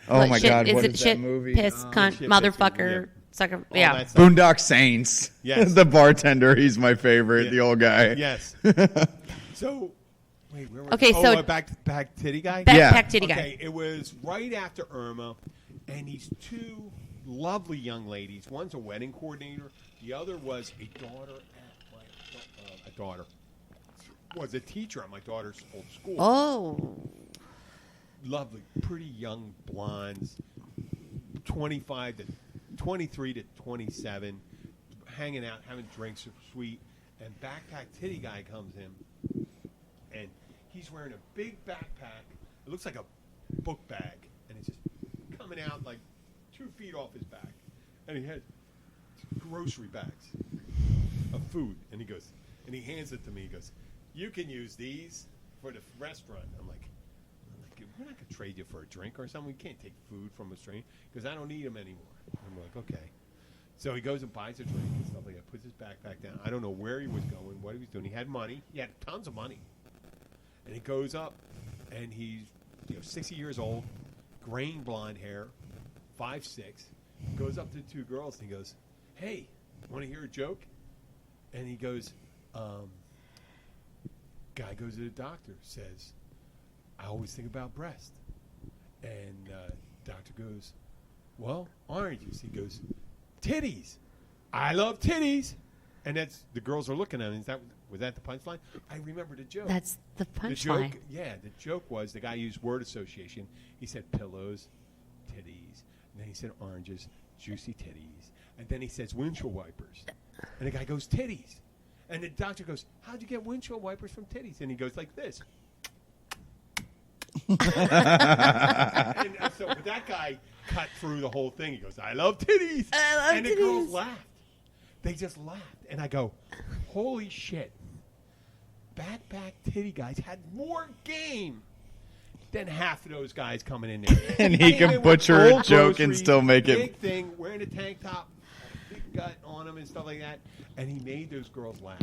Oh What my shit, God, is what it is shit, that movie? piss, cunt, shit, motherfucker, piss, sucker? All Yeah. that stuff. Boondock Saints. Yes. The bartender, he's my favorite, Yeah. the old guy. Yes. So, wait, where was Okay, I? so- back titty guy? Backpack Yeah. titty guy. Okay, it was right after Irma, and these two lovely young ladies. One's a wedding coordinator. The other was a daughter at was a teacher at my daughter's old school. Oh. Lovely, pretty young blondes, 23 to 27, hanging out, having drinks, sweet. And backpack titty guy comes in, and he's wearing a big backpack. It looks like a book bag, and it's just coming out like 2 feet off his back. And he had grocery bags of food, and he goes, and he hands it to me. He goes, "You can use these for the restaurant." I'm like, we're not gonna trade you for a drink or something. We can't take food from a stranger because I don't need them anymore. I'm like, okay. So he goes and buys a drink and stuff like that. Puts his backpack down. I don't know where he was going, what he was doing. He had money. He had tons of money. And he goes up, and he's 60 years old, graying blonde hair, 5'6". Goes up to the two girls and he goes, "Hey, want to hear a joke?" And he goes, guy goes to the doctor, says, "I always think about breast." And doctor goes, "Well, oranges." He goes, "Titties. I love titties." And that's, the girls are looking at him. Was that the punchline? I remember the joke. That's the The joke, punchline. the joke was the guy used word association. He said pillows, titties, and then he said oranges, juicy titties, and then he says windshield wipers, and the guy goes titties, and the doctor goes, "How'd you get windshield wipers from titties?" And he goes like this. But that guy cut through the whole thing. He goes, "I love titties," and the girls laughed. They just laughed, and I go, "Holy shit!" Backpack titty guys had more game than half of those guys coming in there. And he can butcher a Old joke and grocery, still make it. big thing, wearing a tank top, big gut on him and stuff like that, and he made those girls laugh.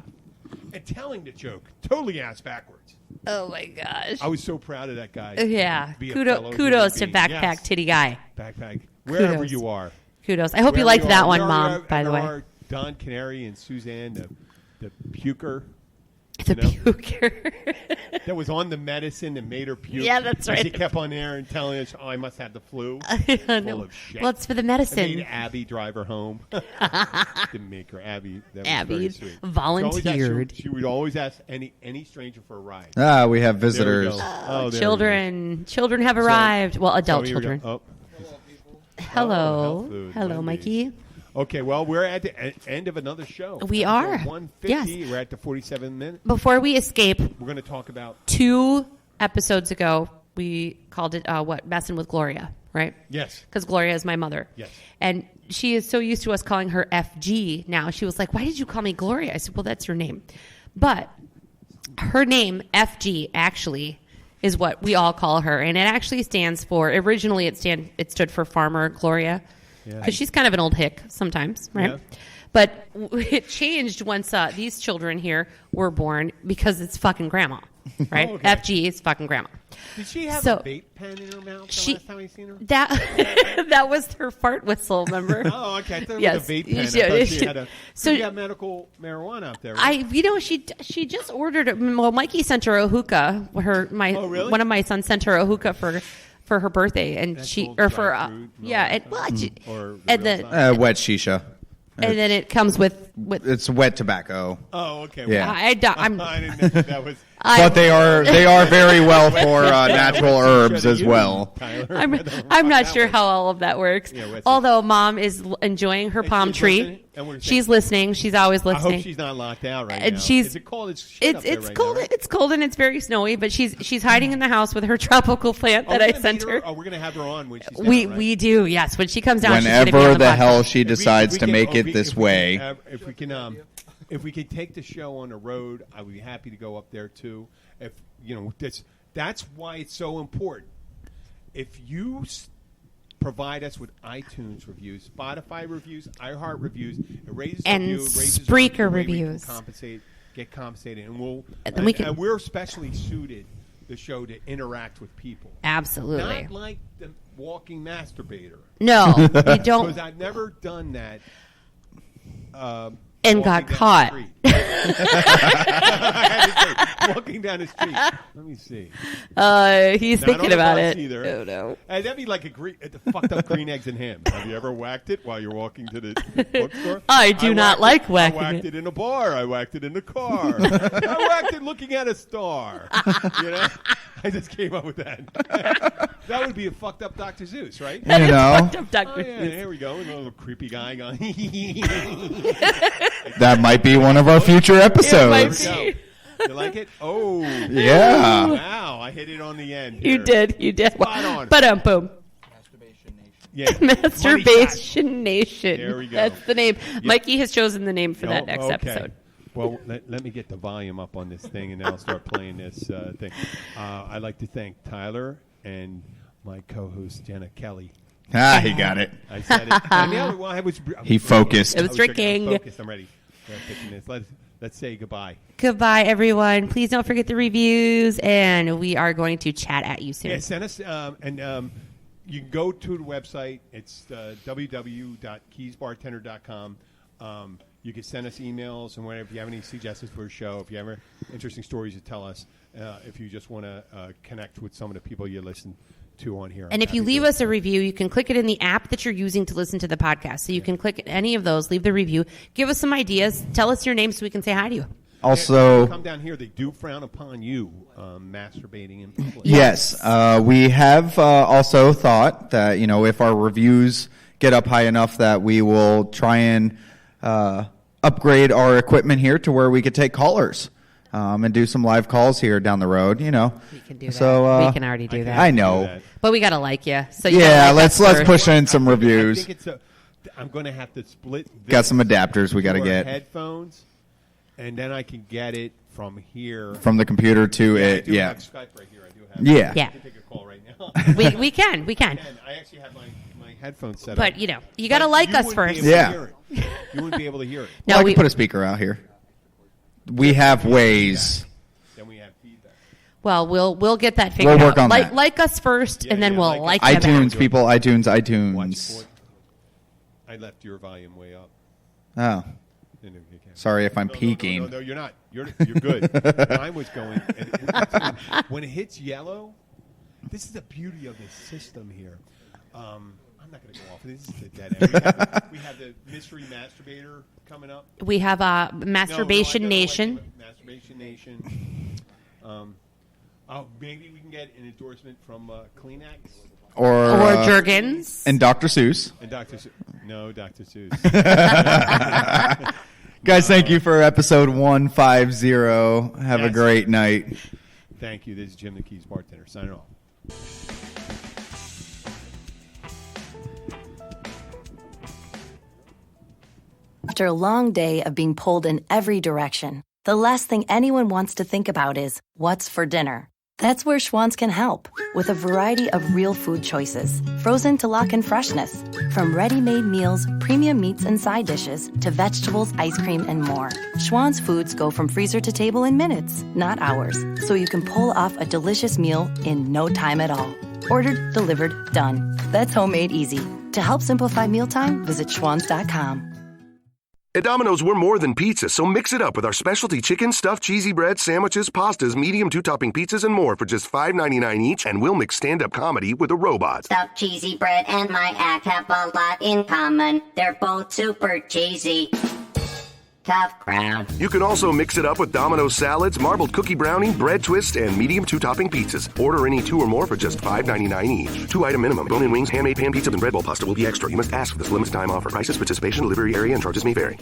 And telling the joke, totally ass backwards. Oh my gosh. I was so proud of that guy. Yeah. Be a fellow Kudos to human being. backpack Yes. titty guy. Backpack, wherever Kudos. you are. Kudos. I hope you Wherever liked that are. one, Wherever Mom, you are, by the way. are Don Canary and Suzanne, the puker. The you know? puker. That was on the medicine and made her puke. Yeah, that's right. She kept on there and telling us, "Oh, I must have the flu." No. Full of shit. Well, it's for the I medicine. made Abby drive her home. Didn't make her. Abby. That was Abby very sweet. volunteered. She would always ask any stranger for a ride. We have There we visitors. go. Oh, there we Children have arrived. Well, go. adult So here we go. children. Oh. Hello. health food, Hello, Wendy's. Mikey. Okay, well, we're at the end of another show. We are. 150. Yes. We're at the 47 minute. Before we escape, We're going to talk about 2 episodes ago, we called it, Messing with Gloria, right? yes. Because Gloria is my mother. Yes. And she is so used to us calling her FG now. She was like, "Why did you call me Gloria?" I said, "Well, that's your name." But her name, FG, actually is what we all call her. And it actually stands for, originally it stood for Farmer Gloria. Yeah. Because she's kind of an old hick sometimes, right? Yeah. But it changed once these children here were born because it's fucking grandma, right? Oh, okay. FG is fucking grandma. Did she have So- a vape pen in her mouth She- the last time I seen her? That was her fart whistle, remember? Oh, okay. I thought it Yes. was a vape pen. I Yeah, thought she she- had a. so- So you got medical marijuana out there, right? She just ordered. Well, Mikey sent her a hookah. Oh, really? One of my sons sent her a hookah for her birthday, and That's she old or dry for fruit and yeah, all and that well, stuff. she- Or the and real then stuff. Wet shisha. and then it comes with It's wet tobacco. Oh, okay. Yeah. I'm I didn't know that was. But they are very well for natural herbs as well. I'm not sure how all of that works. Yeah, Although Mom is enjoying her palm tree. She's listening. She's always I listening. hope she's not locked out right And now. she's- Is it cold? It's shit up there It's right cold. now, right? It's cold and it's very snowy. But she's hiding in the house with her tropical plant that I sent her. Oh, we're gonna have her on when she's down, We right? we do, yes. When she comes down, she's gonna be Whenever on the podcast. hell she If we- decides if to we make can- it this if we way. can, if we can take the show on the road, I would be happy to go up there too. If that's why it's so important. If you provide us with iTunes reviews, Spotify reviews, iHeart reviews, it raises And our view, it raises Spreaker our view, we can reviews. get compensated, and And we're especially suited the show to interact with people. Absolutely. Not like the walking masturbator. No, we Because don't. I've never done that. And walking got down caught. the street. I had to say, walking down the street. Let me see. He's Not on thinking the about bus it. either. Oh no. Hey, that'd be like the fucked up green eggs and ham. Have you ever whacked it while you're walking to the bookstore? I do not like whacking I whacked it. it in a bar. I whacked it in a car. I whacked it looking at a star. I just came up with that. That would be a fucked up Dr. Zeus, right? You know, Oh, yeah, here we go. A little creepy guy going. that might be one of our future episodes. It might be. You like it? Oh. Yeah. Wow, I hit it on the end. You here. did. Spot on. But boom. Yeah. Masturbation Nation. There we go. That's the name. Mikey has chosen the name for that next okay. episode. Well, let me get the volume up on this thing, and then I'll start playing this thing. I'd like to thank Tyler and my co-host, Jenna Kelly. He got it. I said it. I was He focused. It was drinking. I'm focused. I'm ready. Let's say goodbye. Goodbye, everyone. Please don't forget the reviews, and we are going to chat at you soon. Yeah, send us, you can go to the website. It's www.keysbartender.com. You can send us emails and whatever. If you have any suggestions for a show, if you have interesting stories to tell us, if you just want to connect with some of the people you listen to on here. And if you leave us a review, you can click it in the app that you're using to listen to the podcast. So you can click any of those, leave the review, give us some ideas, tell us your name so we can say hi to you. Also, come down here. They do frown upon you masturbating in public. yes, we have also thought that if our reviews get up high enough that we will try and upgrade our equipment here to where we could take callers and do some live calls here down the road. We can do that. So We can already do that. I know. But we got to like you. So you Yeah, gotta like us let's first. push in some I reviews. think I'm going to have to split. Got some adapters we got to to get headphones, and then I can get it from here. from the computer to I it. do Yeah, have Skype right here. I do have. yeah. Yeah. I can take a call right now. We can. And I actually have my headphones set up. But, you got to like us first. Yeah. You wouldn't be able to hear it. No, Well, I we can put a speaker out here. We have ways. Then we have feedback. Well, we'll get that figured We'll work out. on that. Like us first, Yeah, and then yeah, we'll like like us. them iTunes back. people, Watch iTunes. for it. I left your volume way up. Oh, sorry if I'm peeking. No, you're not. You're good. Mine was going. And when it hits yellow, this is the beauty of this system here. I'm not going to go off. This is the dead end. We have the mystery masturbator coming up. We have Masturbation Nation. Masturbation Nation. Maybe we can get an endorsement from Kleenex Or Jergens. and Dr. Seuss. and Dr. Seuss. No, Dr. Seuss. Guys, thank you for episode 150. Have a Yes. great night. Thank you. This is Jim the Keys bartender signing off. After a long day of being pulled in every direction, the last thing anyone wants to think about is what's for dinner. That's where Schwann's can help, with a variety of real food choices, frozen to lock in freshness. From ready-made meals, premium meats and side dishes, to vegetables, ice cream, and more. Schwann's foods go from freezer to table in minutes, not hours, so you can pull off a delicious meal in no time at all. Ordered, delivered, done. That's homemade easy. To help simplify mealtime, visit schwans.com. At Domino's, we're more than pizza, so mix it up with our specialty chicken, stuffed cheesy bread, sandwiches, pastas, medium two-topping pizzas, and more for just $5.99 each, and we'll mix stand-up comedy with a robot. Stuffed cheesy bread and my act have a lot in common. They're both super cheesy. Tough crowd. You can also mix it up with Domino's salads, marbled cookie brownie, bread twist, and medium 2-topping pizzas. Order any 2 or more for just $5.99 each. 2-item minimum. Bone-in wings, handmade pan pizza, and bread bowl pasta will be extra. You must ask for this limited time offer. Prices, participation, delivery area, and charges may vary.